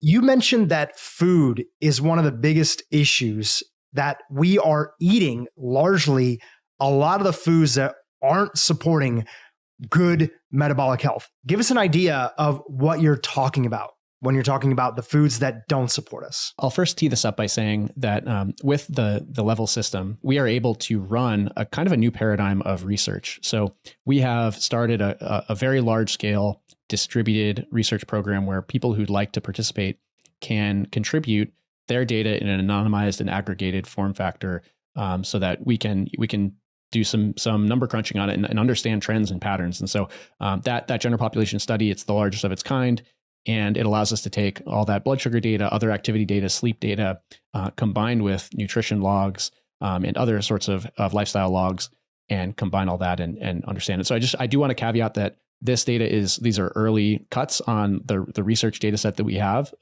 You mentioned that food is one of the biggest issues, that we are eating largely a lot of the foods that aren't supporting good metabolic health. Give us an idea of what you're talking about when you're talking about the foods that don't support us. I'll first tee this up by saying that with the level system, we are able to run a kind of a new paradigm of research. So we have started a very large scale distributed research program where people who'd like to participate can contribute their data in an anonymized and aggregated form factor, so that we can do some number crunching on it and understand trends and patterns. And so that general population study, it's the largest of its kind. And it allows us to take all that blood sugar data, other activity data, sleep data, combined with nutrition logs and other sorts of lifestyle logs, and combine all that and understand it. So I do want to caveat that this data these are early cuts on the research data set that we have.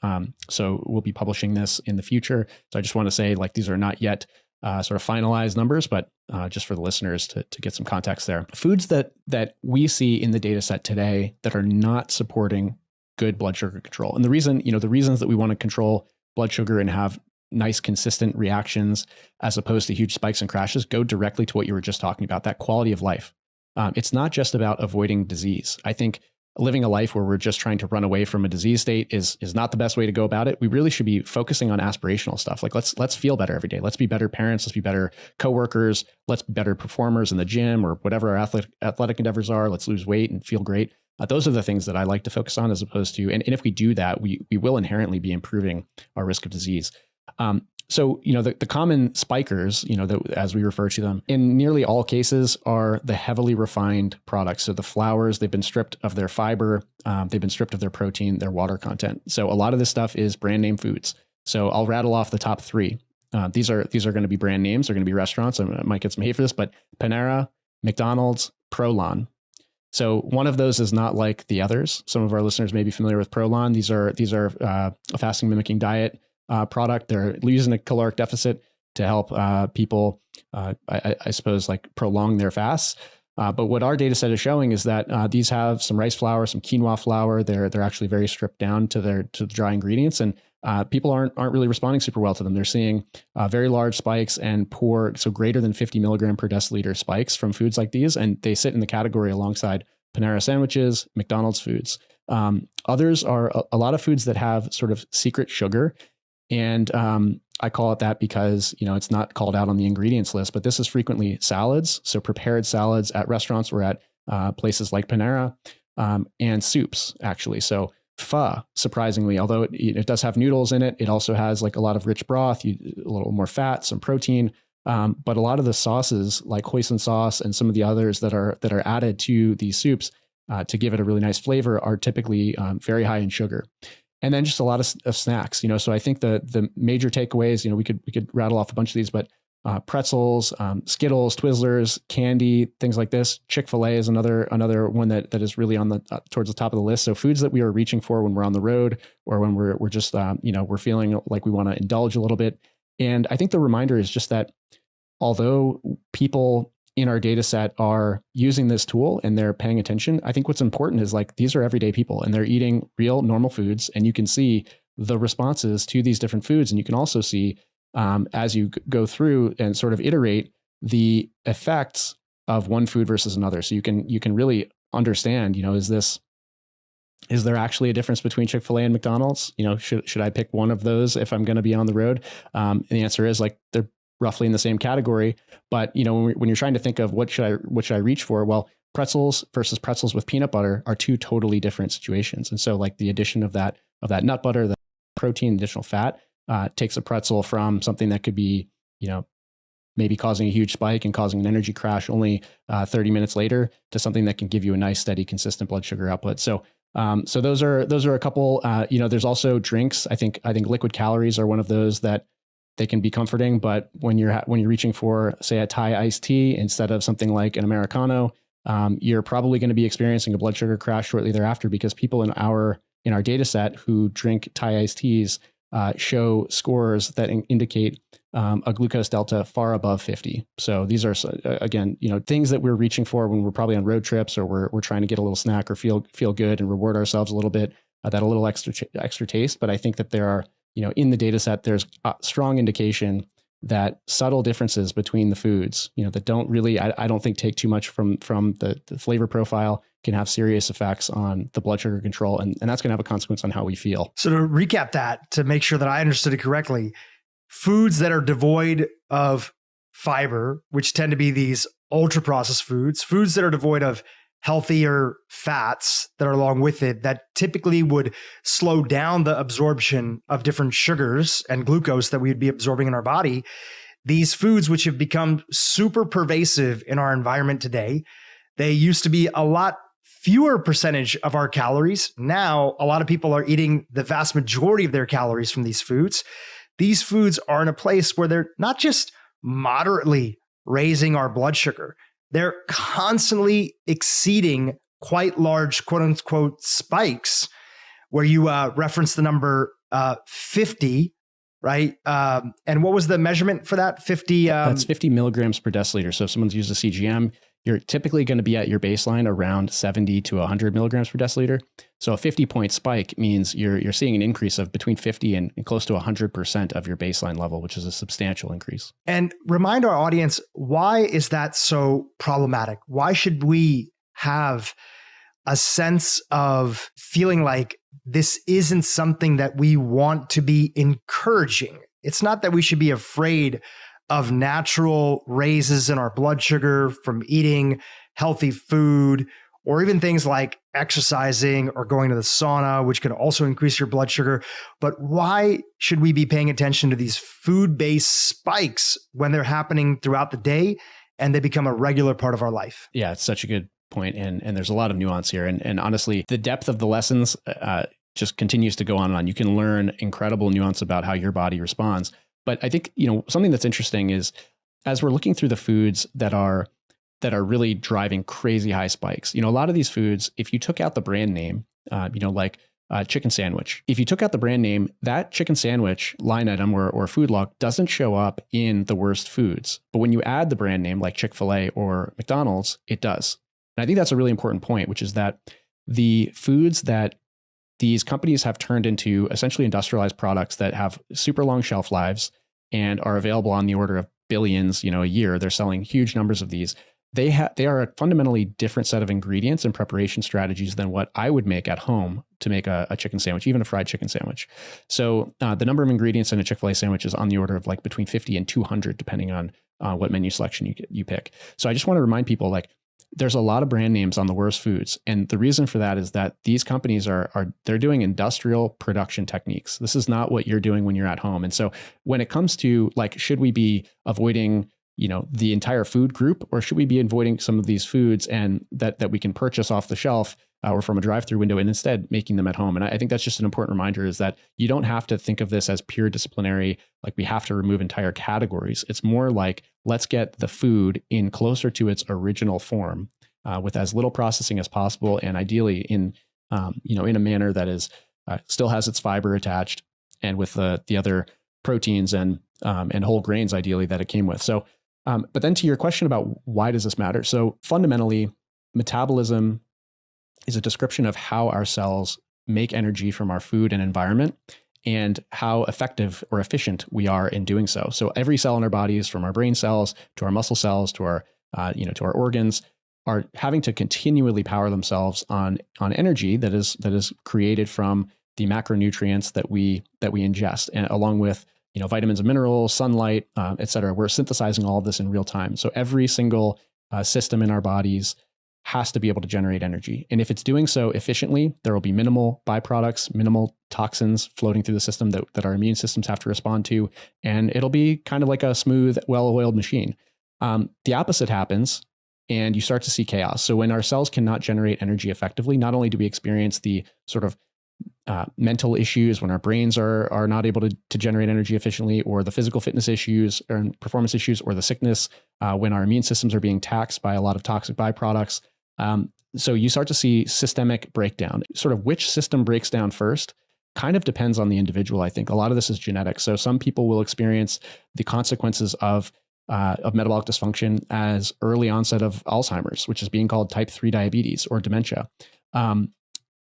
So we'll be publishing this in the future. So I just want to say, like, these are not yet sort of finalized numbers, but just for the listeners to get some context there. Foods that we see in the data set today that are not supporting good blood sugar control. And the reasons that we want to control blood sugar and have nice, consistent reactions as opposed to huge spikes and crashes go directly to what you were just talking about, that quality of life. It's not just about avoiding disease. I think living a life where we're just trying to run away from a disease state is not the best way to go about it. We really should be focusing on aspirational stuff. Like let's feel better every day. Let's be better parents. Let's be better coworkers. Let's be better performers in the gym or whatever our athletic endeavors are. Let's lose weight and feel great. Those are the things that I like to focus on, as opposed to, and if we do that, we will inherently be improving our risk of disease. So, the common spikers, as we refer to them, in nearly all cases are the heavily refined products. So the flours, they've been stripped of their fiber, they've been stripped of their protein, their water content. So a lot of this stuff is brand name foods. So I'll rattle off the top three. These are going to be brand names. They're going to be restaurants. I might get some hate for this, but Panera, McDonald's, Prolon. So one of those is not like the others. Some of our listeners may be familiar with Prolon. These are a fasting mimicking diet product. They're using a caloric deficit to help people, I suppose, like prolong their fasts. But what our data set is showing is that these have some rice flour, some quinoa flour. They're actually very stripped down to the dry ingredients, and people aren't really responding super well to them. They're seeing very large spikes and so greater than 50 milligram per deciliter spikes from foods like these, and they sit in the category alongside Panera sandwiches, McDonald's foods. Others are a lot of foods that have sort of secret sugar, and I call it that because it's not called out on the ingredients list, but this is frequently salads, so prepared salads at restaurants or at places like Panera, and soups actually. So pho, surprisingly, although it does have noodles in it, it also has like a lot of rich broth, a little more fat, some protein. But a lot of the sauces like hoisin sauce and some of the others that are added to these soups to give it a really nice flavor are typically very high in sugar. And then just a lot of snacks, so I think the major takeaways, we could rattle off a bunch of these, but pretzels, Skittles, Twizzlers, candy, things like this. Chick-fil-A is another one that is really on towards the top of the list. So foods that we are reaching for when we're on the road or when we're just we're feeling like we want to indulge a little bit. And I think the reminder is just that although people in our data set are using this tool and they're paying attention, I think what's important is like these are everyday people and they're eating real normal foods, and you can see the responses to these different foods. And you can also see as you go through and sort of iterate the effects of one food versus another. So you can really understand, is there actually a difference between Chick-fil-A and McDonald's? Should I pick one of those if I'm going to be on the road? And the answer is like they're roughly in the same category. But when you're trying to think of what should I reach for? Well, pretzels versus pretzels with peanut butter are two totally different situations. And so like the addition of that nut butter, the protein, additional fat, takes a pretzel from something that could be, maybe causing a huge spike and causing an energy crash only 30 minutes later to something that can give you a nice, steady, consistent blood sugar output. So those are a couple. There's also drinks. I think liquid calories are one of those that they can be comforting, but when you're reaching for, say, a Thai iced tea instead of something like an Americano, you're probably going to be experiencing a blood sugar crash shortly thereafter, because people in our data set who drink Thai iced teas show scores that indicate a glucose delta far above 50. So these are, again, things that we're reaching for when we're probably on road trips or we're trying to get a little snack or feel good and reward ourselves a little bit. that a little extra taste. But I think that there are, in the data set, there's a strong indication that subtle differences between the foods, that don't really, I don't think take too much from the flavor profile, can have serious effects on the blood sugar control. And that's going to have a consequence on how we feel. So to recap that, to make sure that I understood it correctly, foods that are devoid of fiber, which tend to be these ultra processed foods that are devoid of healthier fats that are along with it, that typically would slow down the absorption of different sugars and glucose that we'd be absorbing in our body. These foods, which have become super pervasive in our environment today, they used to be a lot fewer percentage of our calories. Now, a lot of people are eating the vast majority of their calories from these foods. These foods are in a place where they're not just moderately raising our blood sugar, they're constantly exceeding quite large, quote unquote, spikes, where you reference the number 50, right? And what was the measurement for that? 50? That's 50 milligrams per deciliter. So if someone's used a CGM, you're typically going to be at your baseline around 70 to 100 milligrams per deciliter. So a 50-point spike means you're seeing an increase of between 50 and close to 100% of your baseline level, which is a substantial increase. And remind our audience, why is that so problematic? Why should we have a sense of feeling like this isn't something that we want to be encouraging? It's not that we should be afraid of natural raises in our blood sugar from eating healthy food, or even things like exercising or going to the sauna, which can also increase your blood sugar. But why should we be paying attention to these food-based spikes when they're happening throughout the day and they become a regular part of our life? Yeah, it's such a good point. And there's a lot of nuance here. And honestly, the depth of the lessons just continues to go on and on. You can learn incredible nuance about how your body responds. But I think, something that's interesting is, as we're looking through the foods that are really driving crazy high spikes, a lot of these foods, if you took out the brand name, like chicken sandwich, if you took out the brand name, that chicken sandwich line item or food log doesn't show up in the worst foods. But when you add the brand name like Chick-fil-A or McDonald's, it does. And I think that's a really important point, which is that the foods that these companies have turned into essentially industrialized products that have super long shelf lives and are available on the order of billions, a year. They're selling huge numbers of these. They are a fundamentally different set of ingredients and preparation strategies than what I would make at home to make a chicken sandwich, even a fried chicken sandwich. So the number of ingredients in a Chick-fil-A sandwich is on the order of like between 50 and 200, depending on what menu selection you pick. So I just want to remind people, like, there's a lot of brand names on the worst foods. And the reason for that is that these companies they're doing industrial production techniques. This is not what you're doing when you're at home. And so when it comes to, like, should we be avoiding, the entire food group, or should we be avoiding some of these foods and that we can purchase off the shelf or from a drive-through window, and instead making them at home? And I think that's just an important reminder, is that you don't have to think of this as pure disciplinary, like we have to remove entire categories. It's more like, let's get the food in closer to its original form with as little processing as possible, and ideally in a manner that is still has its fiber attached, and with the other proteins and whole grains ideally that it came with. So, but then to your question about why does this matter? So fundamentally, metabolism is a description of how our cells make energy from our food and environment, and how effective or efficient we are in doing so. So every cell in our bodies, from our brain cells to our muscle cells to our to our organs, are having to continually power themselves on energy that is created from the macronutrients that we ingest, and along with vitamins and minerals, sunlight, et cetera. We're synthesizing all of this in real time. So every single system in our bodies has to be able to generate energy. And if it's doing so efficiently, there will be minimal byproducts, minimal toxins floating through the system that our immune systems have to respond to. And it'll be kind of like a smooth, well-oiled machine. The opposite happens, and you start to see chaos. So when our cells cannot generate energy effectively, not only do we experience the sort of mental issues when our brains are not able to generate energy efficiently, or the physical fitness issues or performance issues, or the sickness when our immune systems are being taxed by a lot of toxic byproducts. So you start to see systemic breakdown. Sort of which system breaks down first kind of depends on the individual. I think a lot of this is genetic. So some people will experience the consequences of metabolic dysfunction as early onset of Alzheimer's, which is being called type 3 diabetes or dementia.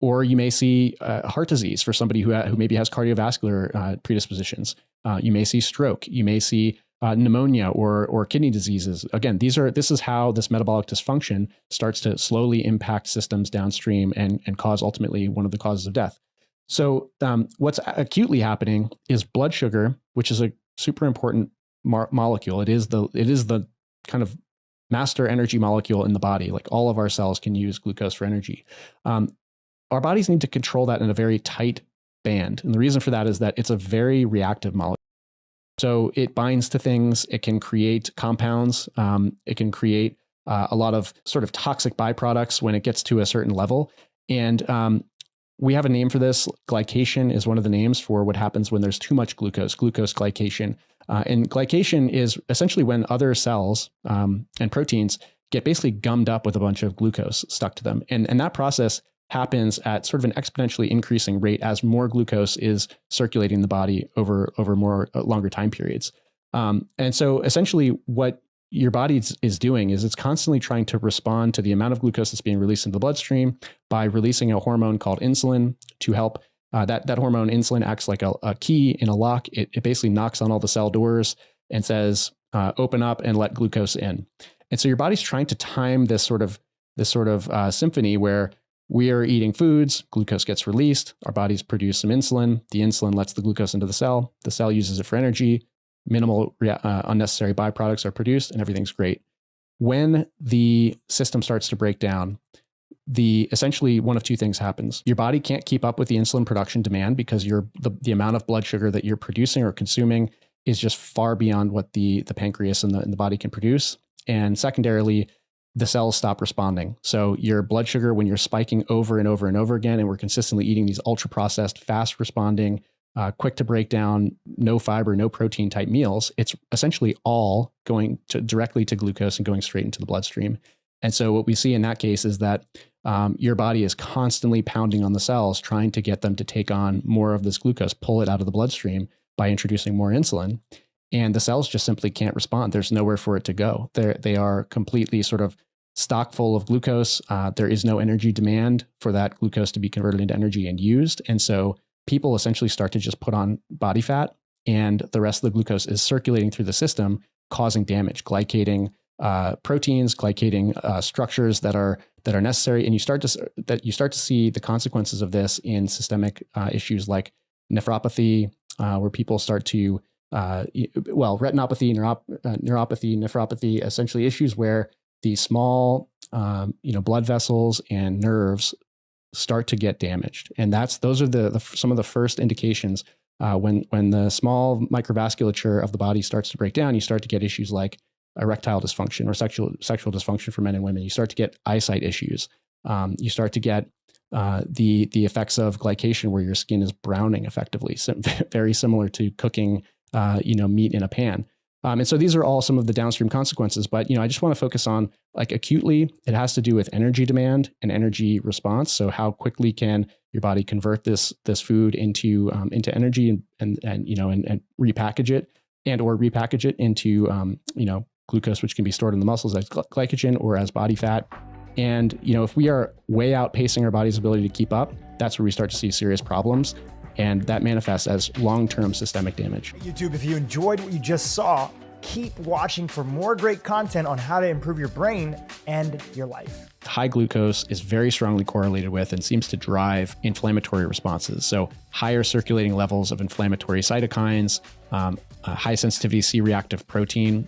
Or you may see heart disease for somebody who maybe has cardiovascular predispositions. You may see stroke. You may see pneumonia or kidney diseases. Again, this is how this metabolic dysfunction starts to slowly impact systems downstream and cause ultimately one of the causes of death. So what's acutely happening is blood sugar, which is a super important molecule. It is the kind of master energy molecule in the body. Like all of our cells can use glucose for energy. Our bodies need to control that in a very tight band. And the reason for that is that it's a very reactive molecule. So it binds to things, it can create compounds, it can create a lot of sort of toxic byproducts when it gets to a certain level. And we have a name for this. Glycation is one of the names for what happens when there's too much glucose glycation. And glycation is essentially when other cells and proteins get basically gummed up with a bunch of glucose stuck to them. And that process happens at sort of an exponentially increasing rate as more glucose is circulating the body over more longer time periods. And so essentially what your body is doing is it's constantly trying to respond to the amount of glucose that's being released into the bloodstream by releasing a hormone called insulin to help. That hormone insulin acts like a key in a lock. It basically knocks on all the cell doors and says, open up and let glucose in. And so your body's trying to time this sort of symphony where we are eating foods, glucose gets released, our bodies produce some insulin, the insulin lets the glucose into the cell uses it for energy, minimal unnecessary byproducts are produced, and everything's great. When the system starts to break down, essentially one of two things happens. Your body can't keep up with the insulin production demand because the amount of blood sugar that you're producing or consuming is just far beyond what the pancreas and the body can produce. And secondarily, the cells stop responding. So your blood sugar, when you're spiking over and over and over again, and we're consistently eating these ultra processed, fast responding, quick to break down, no fiber, no protein type meals, it's essentially all going directly to glucose and going straight into the bloodstream. And so what we see in that case is that your body is constantly pounding on the cells, trying to get them to take on more of this glucose, pull it out of the bloodstream by introducing more insulin. And the cells just simply can't respond. There's nowhere for it to go. They are completely sort of stock full of glucose. There is no energy demand for that glucose to be converted into energy and used. And so people essentially start to just put on body fat, and the rest of the glucose is circulating through the system, causing damage, glycating proteins, glycating structures that are necessary. And you start to see the consequences of this in systemic issues like nephropathy, where people start to retinopathy, neuropathy, nephropathy, essentially issues where the small, blood vessels and nerves start to get damaged, and those are some of the first indications when the small microvasculature of the body starts to break down. You start to get issues like erectile dysfunction or sexual dysfunction for men and women. You start to get eyesight issues. You start to get the effects of glycation, where your skin is browning effectively, very similar to cooking meat in a pan. And so these are all some of the downstream consequences. But I just want to focus on, like, acutely, it has to do with energy demand and energy response. So how quickly can your body convert this food into energy and repackage it into glucose, which can be stored in the muscles as glycogen or as body fat. And if we are way outpacing our body's ability to keep up, that's where we start to see serious problems. And that manifests as long-term systemic damage. YouTube, if you enjoyed what you just saw, keep watching for more great content on how to improve your brain and your life. High glucose is very strongly correlated with and seems to drive inflammatory responses. So higher circulating levels of inflammatory cytokines, high sensitivity C-reactive protein,